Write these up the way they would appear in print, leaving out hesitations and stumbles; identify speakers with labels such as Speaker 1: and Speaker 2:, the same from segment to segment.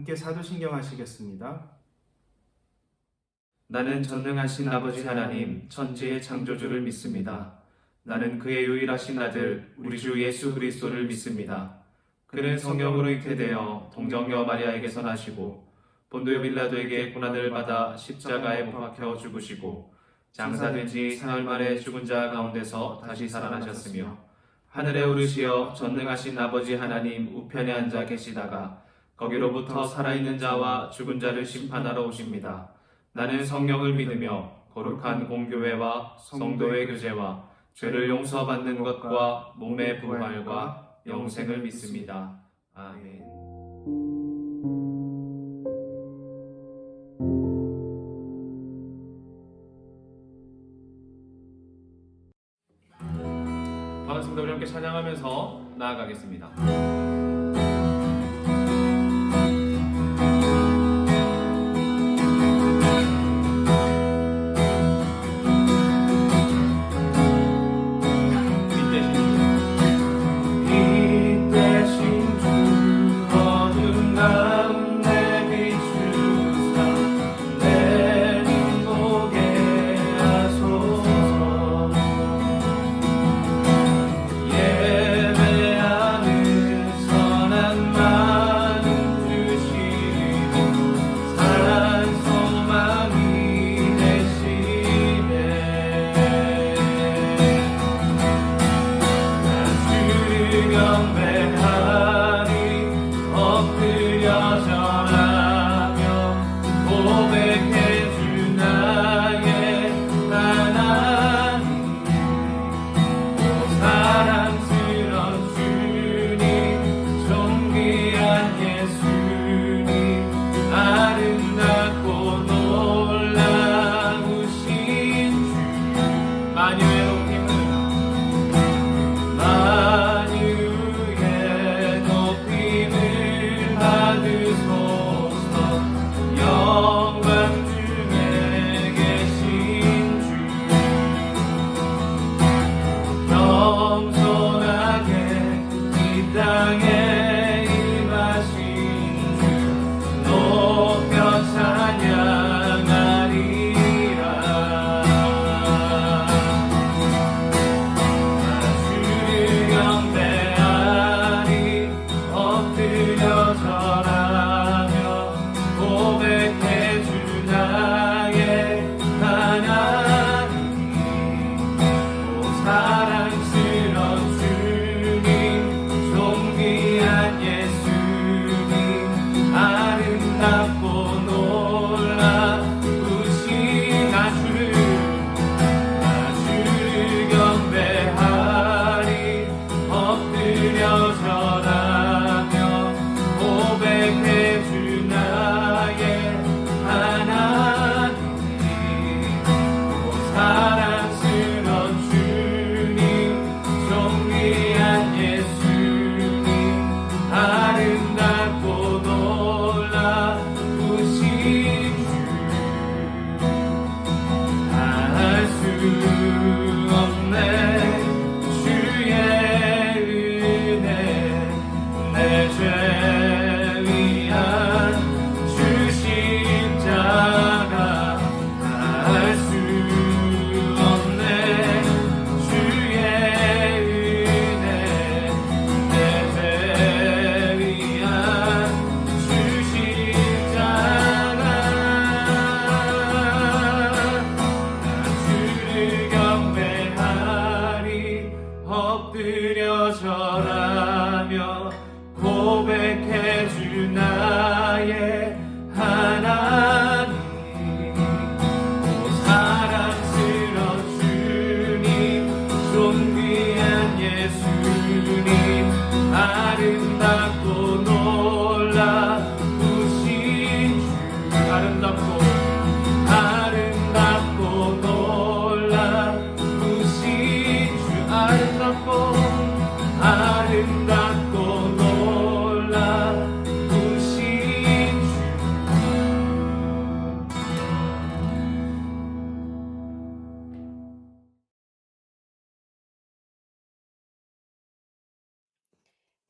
Speaker 1: 함께 사도신경하시겠습니다.
Speaker 2: 나는 전능하신 아버지 하나님 천지의 창조주를 믿습니다. 나는 그의 유일하신 아들 우리 주 예수 그리스도를 믿습니다. 그는 성령으로 잉태되어 동정녀 마리아에게서 나시고 본디오 빌라도에게 고난을 받아 십자가에 못 박혀 죽으시고 장사된 지 사흘 만에 죽은 자 가운데서 다시 살아나셨으며 하늘에 오르시어 전능하신 아버지 하나님 우편에 앉아 계시다가 거기로부터 살아있는 자와 죽은 자를 심판하러 오십니다. 나는 성령을 믿으며 거룩한 공교회와 성도의 교제와 죄를 용서받는 것과 몸의 부활과 영생을 믿습니다. 아멘. 반갑습니다. 우리 함께 찬양하면서 나아가겠습니다.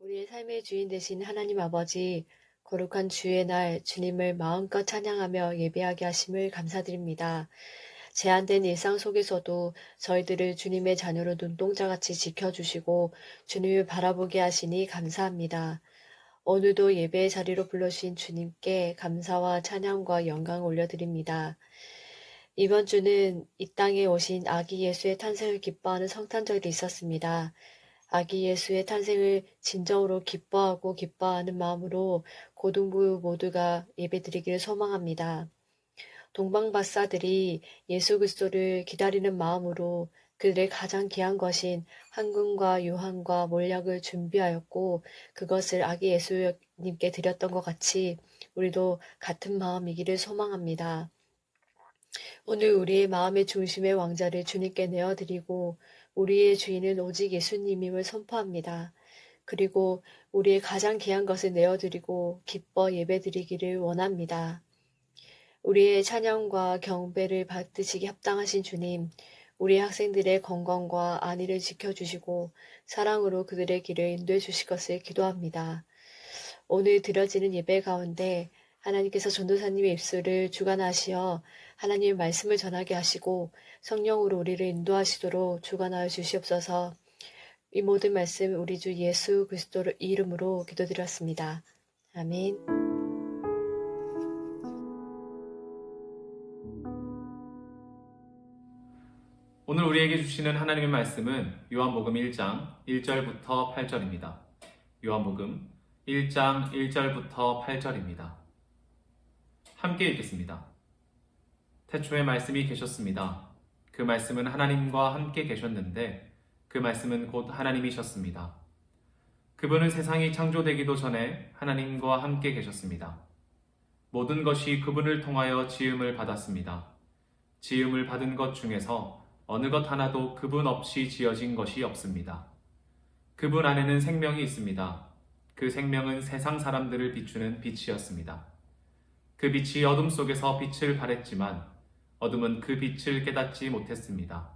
Speaker 3: 우리의 삶의 주인 되신 하나님 아버지, 거룩한 주의 날 주님을 마음껏 찬양하며 예배하게 하심을 감사드립니다. 제한된 일상 속에서도 저희들을 주님의 자녀로 눈동자같이 지켜주시고 주님을 바라보게 하시니 감사합니다. 오늘도 예배의 자리로 불러주신 주님께 감사와 찬양과 영광을 올려드립니다. 이번 주는 이 땅에 오신 아기 예수의 탄생을 기뻐하는 성탄절이 있었습니다. 아기 예수의 탄생을 진정으로 기뻐하는 마음으로 고등부 모두가 예배드리기를 소망합니다. 동방박사들이 예수 그리스도를 기다리는 마음으로 그들의 가장 귀한 것인 황금과 유황과 몰약을 준비하였고 그것을 아기 예수님께 드렸던 것 같이 우리도 같은 마음이기를 소망합니다. 오늘 우리의 마음의 중심의 왕자를 주님께 내어드리고 우리의 주인은 오직 예수님임을 선포합니다. 그리고 우리의 가장 귀한 것을 내어드리고 기뻐 예배드리기를 원합니다. 우리의 찬양과 경배를 받으시기 합당하신 주님, 우리 학생들의 건강과 안위를 지켜주시고 사랑으로 그들의 길을 인도해 주실 것을 기도합니다. 오늘 드려지는 예배 가운데 하나님께서 전도사님의 입술을 주관하시어 하나님의 말씀을 전하게 하시고 성령으로 우리를 인도하시도록 주관하여 주시옵소서. 이 모든 말씀 우리 주 예수 그리스도의 이름으로 기도드렸습니다. 아멘.
Speaker 2: 오늘 우리에게 주시는 하나님의 말씀은 요한복음 1장 1절부터 8절입니다. 요한복음 1장 1절부터 8절입니다. 함께 읽겠습니다. 태초에 말씀이 계셨습니다. 그 말씀은 하나님과 함께 계셨는데 그 말씀은 곧 하나님이셨습니다. 그분은 세상이 창조되기도 전에 하나님과 함께 계셨습니다. 모든 것이 그분을 통하여 지음을 받았습니다. 지음을 받은 것 중에서 어느 것 하나도 그분 없이 지어진 것이 없습니다. 그분 안에는 생명이 있습니다. 그 생명은 세상 사람들을 비추는 빛이었습니다. 그 빛이 어둠 속에서 빛을 발했지만 어둠은 그 빛을 깨닫지 못했습니다.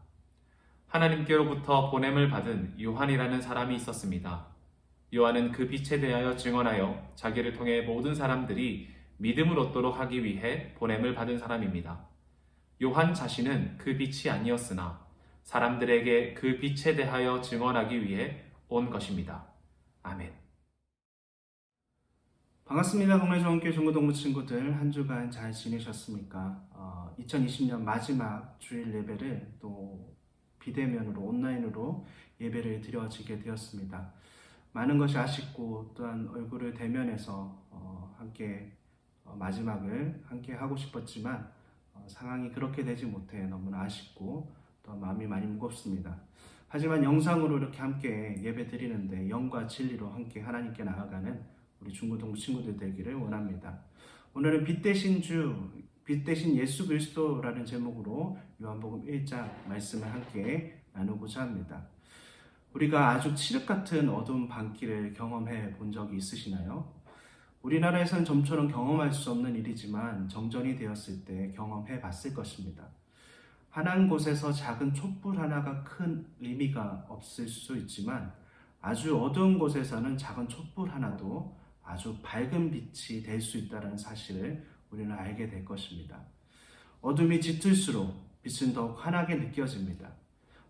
Speaker 2: 하나님께로부터 보냄을 받은 요한이라는 사람이 있었습니다. 요한은 그 빛에 대하여 증언하여 자기를 통해 모든 사람들이 믿음을 얻도록 하기 위해 보냄을 받은 사람입니다. 요한 자신은 그 빛이 아니었으나 사람들에게 그 빛에 대하여 증언하기 위해 온 것입니다. 아멘.
Speaker 1: 반갑습니다. 동래정원교회 중고동부 친구들, 한 주간 잘 지내셨습니까? 2020년 마지막 주일 예배를 또 비대면으로 온라인으로 예배를 드려지게 되었습니다. 많은 것이 아쉽고 또한 얼굴을 대면해서 함께 마지막을 함께 하고 싶었지만 상황이 그렇게 되지 못해 너무나 아쉽고 또 마음이 많이 무겁습니다. 하지만 영상으로 이렇게 함께 예배 드리는데 영과 진리로 함께 하나님께 나아가는 우리 중고동부 친구들 되기를 원합니다. 오늘은 빛 대신 주, 빛 대신 예수 그리스도라는 제목으로 요한복음 1장 말씀을 함께 나누고자 합니다. 우리가 아주 칠흑 같은 어두운 밤길을 경험해 본 적이 있으시나요? 우리나라에서는 좀처럼 경험할 수 없는 일이지만 정전이 되었을 때 경험해 봤을 것입니다. 환한 곳에서 작은 촛불 하나가 큰 의미가 없을 수 있지만 아주 어두운 곳에서는 작은 촛불 하나도 아주 밝은 빛이 될 수 있다는 사실을 우리는 알게 될 것입니다. 어둠이 짙을수록 빛은 더욱 환하게 느껴집니다.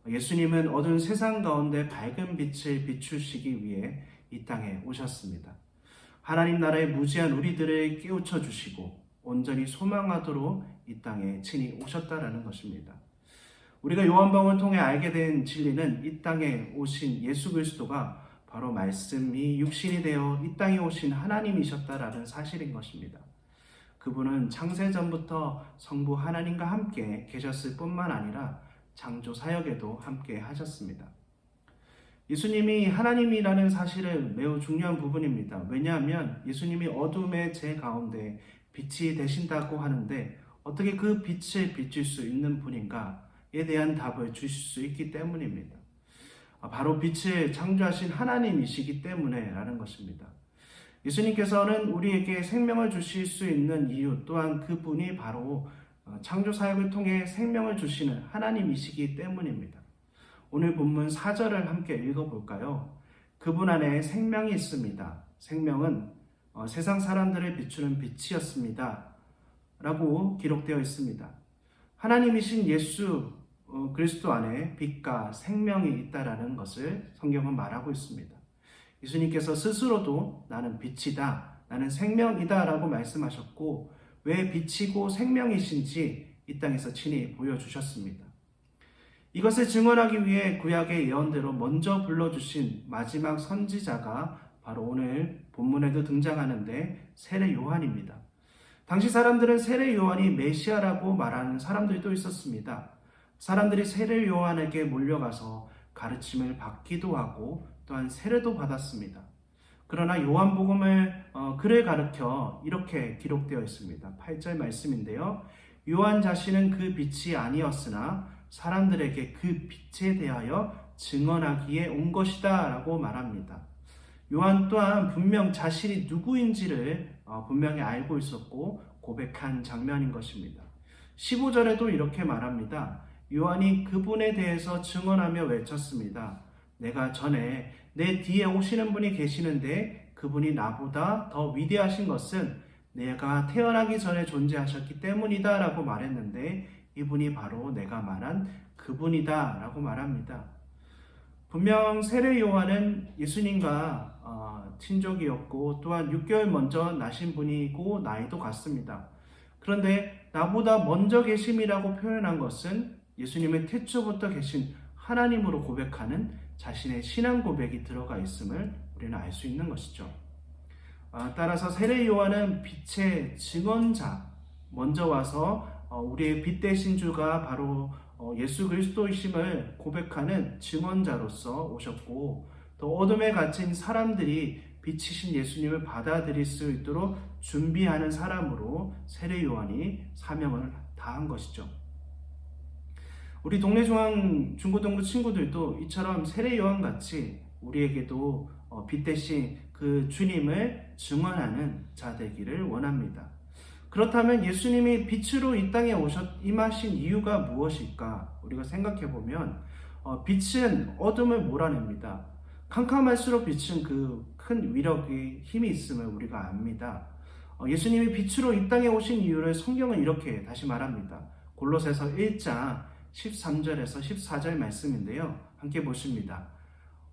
Speaker 1: 예수님은 어두운 세상 가운데 밝은 빛을 비추시기 위해 이 땅에 오셨습니다. 하나님 나라의 무지한 우리들을 깨우쳐 주시고 온전히 소망하도록 이 땅에 친히 오셨다라는 것입니다. 우리가 요한복음을 통해 알게 된 진리는 이 땅에 오신 예수 그리스도가 바로 말씀이 육신이 되어 이 땅에 오신 하나님이셨다라는 사실인 것입니다. 그분은 창세전부터 성부 하나님과 함께 계셨을 뿐만 아니라 창조 사역에도 함께 하셨습니다. 예수님이 하나님이라는 사실은 매우 중요한 부분입니다. 왜냐하면 예수님이 어둠의 제 가운데 빛이 되신다고 하는데 어떻게 그 빛을 비출 수 있는 분인가에 대한 답을 주실 수 있기 때문입니다. 바로 빛을 창조하신 하나님이시기 때문에 라는 것입니다. 예수님께서는 우리에게 생명을 주실 수 있는 이유 또한 그분이 바로 창조 사역을 통해 생명을 주시는 하나님이시기 때문입니다. 오늘 본문 4절을 함께 읽어볼까요? 그분 안에 생명이 있습니다. 생명은 세상 사람들을 비추는 빛이었습니다. 라고 기록되어 있습니다. 하나님이신 예수 그리스도 안에 빛과 생명이 있다라는 것을 성경은 말하고 있습니다. 예수님께서 스스로도 나는 빛이다, 나는 생명이다 라고 말씀하셨고, 왜 빛이고 생명이신지 이 땅에서 친히 보여주셨습니다. 이것을 증언하기 위해 구약의 예언대로 먼저 불러주신 마지막 선지자가 바로 오늘 본문에도 등장하는데 세례 요한입니다. 당시 사람들은 세례 요한이 메시아라고 말하는 사람들도 있었습니다. 사람들이 세례 요한에게 몰려가서 가르침을 받기도 하고 또한 세례도 받았습니다. 그러나 요한복음을 그를 가르쳐 이렇게 기록되어 있습니다. 8절 말씀인데요. 요한 자신은 그 빛이 아니었으나 사람들에게 그 빛에 대하여 증언하기에 온 것이다 라고 말합니다. 요한 또한 분명 자신이 누구인지를 분명히 알고 있었고 고백한 장면인 것입니다. 15절에도 이렇게 말합니다. 요한이 그분에 대해서 증언하며 외쳤습니다. 내가 전에 내 뒤에 오시는 분이 계시는데 그분이 나보다 더 위대하신 것은 내가 태어나기 전에 존재하셨기 때문이다 라고 말했는데 이분이 바로 내가 말한 그분이다 라고 말합니다. 분명 세례 요한은 예수님과 친족이었고 또한 6개월 먼저 나신 분이고 나이도 같습니다. 그런데 나보다 먼저 계심이라고 표현한 것은 예수님의 태초부터 계신 하나님으로 고백하는 자신의 신앙 고백이 들어가 있음을 우리는 알 수 있는 것이죠. 따라서 세례 요한은 빛의 증언자, 먼저 와서 우리의 빛 되신 주가 바로 예수 그리스도이심을 고백하는 증언자로서 오셨고, 또 어둠에 갇힌 사람들이 빛이신 예수님을 받아들일 수 있도록 준비하는 사람으로 세례 요한이 사명을 다한 것이죠. 우리 동네 중고등부 친구들도 이처럼 세례 요한 같이 우리에게도 빛 대신 그 주님을 증언하는 자 되기를 원합니다. 그렇다면 예수님이 빛으로 이 땅에 임하신 이유가 무엇일까? 우리가 생각해 보면 빛은 어둠을 몰아냅니다. 캄캄할수록 빛은 그 큰 위력의 힘이 있음을 우리가 압니다. 예수님이 빛으로 이 땅에 오신 이유를 성경은 이렇게 다시 말합니다. 골로새서 1장 13절에서 14절 말씀인데요. 함께 보십니다.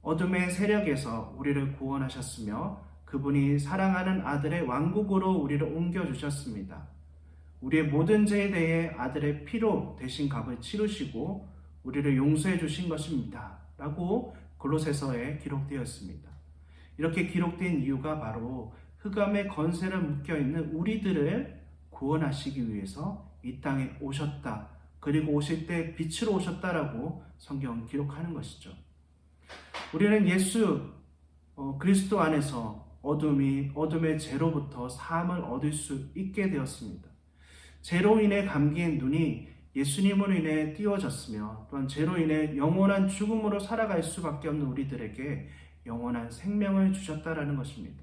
Speaker 1: 어둠의 세력에서 우리를 구원하셨으며 그분이 사랑하는 아들의 왕국으로 우리를 옮겨주셨습니다. 우리의 모든 죄에 대해 아들의 피로 대신 값을 치르시고 우리를 용서해 주신 것입니다. 라고 골로새서에 기록되었습니다. 이렇게 기록된 이유가 바로 흑암의 건세를 묶여있는 우리들을 구원하시기 위해서 이 땅에 오셨다. 그리고 오실 때 빛으로 오셨다라고 성경은 기록하는 것이죠. 우리는 예수 그리스도 안에서 어둠의 죄로부터 사함을 얻을 수 있게 되었습니다. 죄로 인해 감긴 눈이 예수님으로 인해 띄워졌으며 또한 죄로 인해 영원한 죽음으로 살아갈 수밖에 없는 우리들에게 영원한 생명을 주셨다라는 것입니다.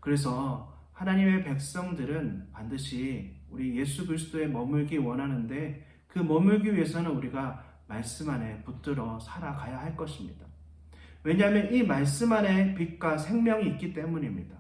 Speaker 1: 그래서 하나님의 백성들은 반드시 우리 예수 그리스도에 머물기 원하는데 그 머물기 위해서는 우리가 말씀 안에 붙들어 살아가야 할 것입니다. 왜냐하면 이 말씀 안에 빛과 생명이 있기 때문입니다.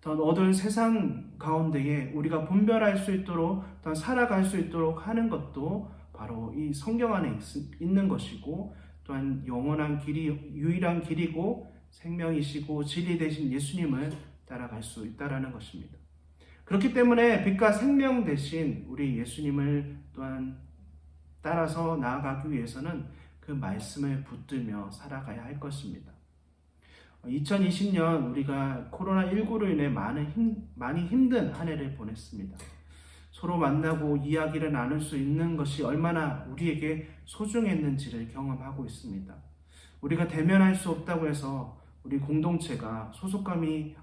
Speaker 1: 더 어두운 세상 가운데에 우리가 분별할 수 있도록 더 살아갈 수 있도록 하는 것도 바로 이 성경 안에 있는 것이고, 또한 영원한 길이 유일한 길이고 생명이시고 진리 되신 예수님을 따라갈 수 있다라는 것입니다. 그렇기 때문에 빛과 생명 대신 우리 예수님을 또한 따라서 나아가기 위해서는 그 말씀을 붙들며 살아가야 할 것입니다. 2020년 우리가 코로나19로 인해 많이 힘든 한 해를 보냈습니다. 서로 만나고 이야기를 나눌 수 있는 것이 얼마나 우리에게 소중했는지를 경험하고 있습니다. 우리가 대면할 수 없다고 해서 우리 공동체가 소속감이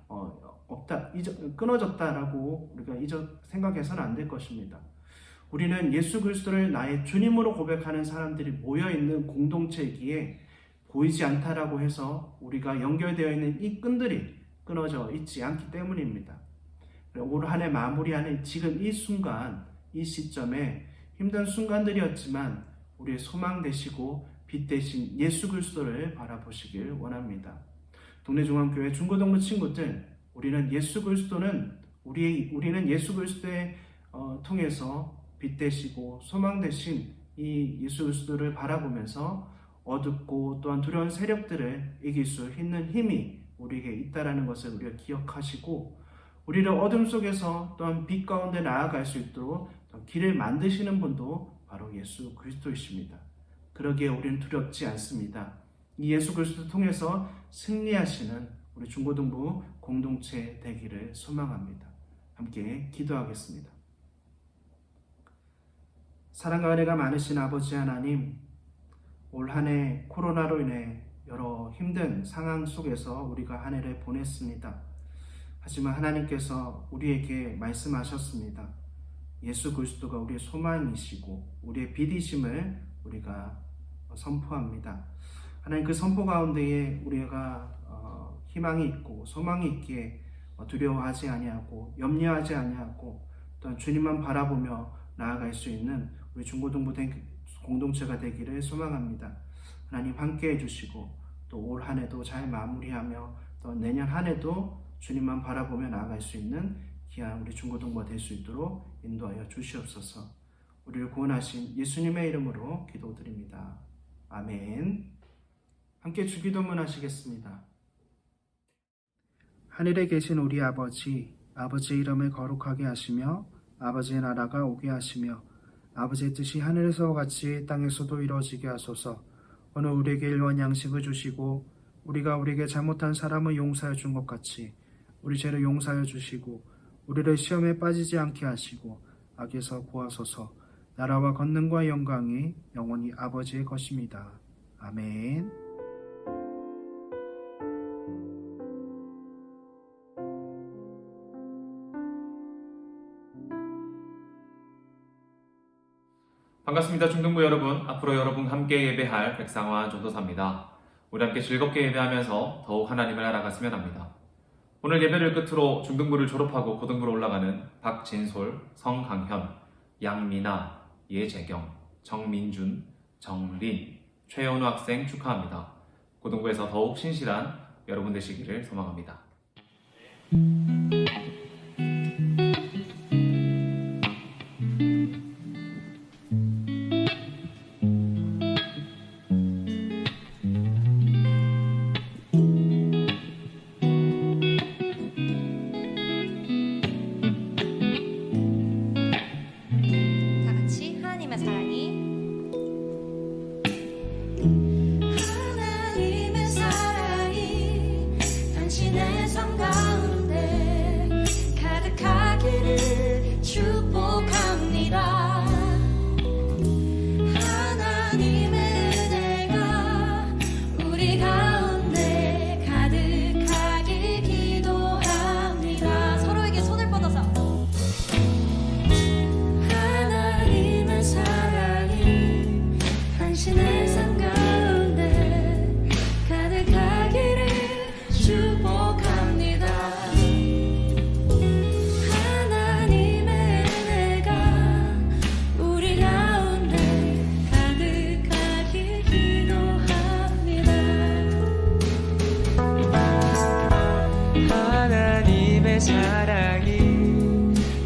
Speaker 1: 끊어졌다라고 우리가 생각해서는 안 될 것입니다. 우리는 예수 그리스도를 나의 주님으로 고백하는 사람들이 모여있는 공동체이기에 보이지 않다라고 해서 우리가 연결되어 있는 이 끈들이 끊어져 있지 않기 때문입니다. 올 한 해 마무리하는 지금 이 순간, 이 시점에 힘든 순간들이었지만 우리의 소망 되시고 빛 되신 예수 그리스도를 바라보시길 원합니다. 동네 중앙교회 중고등부 친구들, 우리는 예수 그리스도의 통해서 빛 되시고 소망 되신 이 예수 그리스도를 바라보면서 어둡고 또한 두려운 세력들을 이길 수 있는 힘이 우리에게 있다라는 것을 우리가 기억하시고, 우리를 어둠 속에서 또한 빛 가운데 나아갈 수 있도록 길을 만드시는 분도 바로 예수 그리스도이십니다. 그러기에 우리는 두렵지 않습니다. 이 예수 그리스도를 통해서 승리하시는 우리 중고등부 공동체 되기를 소망합니다. 함께 기도하겠습니다. 사랑과 은혜가 많으신 아버지 하나님, 올 한 해 코로나로 인해 여러 힘든 상황 속에서 우리가 한 해를 보냈습니다. 하지만 하나님께서 우리에게 말씀하셨습니다. 예수 그리스도가 우리의 소망이시고 우리의 빛이심을 우리가 선포합니다. 하나님, 그 선포 가운데에 우리가 희망이 있고 소망이 있기에 두려워하지 아니하고 염려하지 아니하고 또한 주님만 바라보며 나아갈 수 있는 우리 중고등부 공동체가 되기를 소망합니다. 하나님 함께 해주시고 또 올 한 해도 잘 마무리하며 또 내년 한 해도 주님만 바라보며 나아갈 수 있는 귀한 우리 중고등부가 될 수 있도록 인도하여 주시옵소서. 우리를 구원하신 예수님의 이름으로 기도드립니다. 아멘. 함께 주기도문 하시겠습니다. 하늘에 계신 우리 아버지, 아버지의 이름을 거룩하게 하시며 아버지의 나라가 오게 하시며 아버지의 뜻이 하늘에서와 같이 땅에서도 이루어지게 하소서. 오늘 우리에게 일원 양식을 주시고 우리가 우리에게 잘못한 사람을 용서해 준 것 같이 우리 죄를 용서하여 주시고 우리를 시험에 빠지지 않게 하시고 악에서 구하소서. 나라와 권능과 영광이 영원히 아버지의 것입니다. 아멘.
Speaker 2: 반갑습니다. 중등부 여러분, 앞으로 여러분 함께 예배할 백상화 전도사입니다. 우리 함께 즐겁게 예배하면서 더욱 하나님을 알아갔으면 합니다. 오늘 예배를 끝으로 중등부를 졸업하고 고등부로 올라가는 박진솔, 성강현, 양미나, 예재경, 정민준, 정린, 최현우 학생 축하합니다. 고등부에서 더욱 신실한 여러분 되시기를 소망합니다.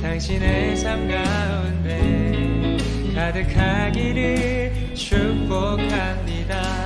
Speaker 4: 당신의 삶 가운데 가득하기를 축복합니다.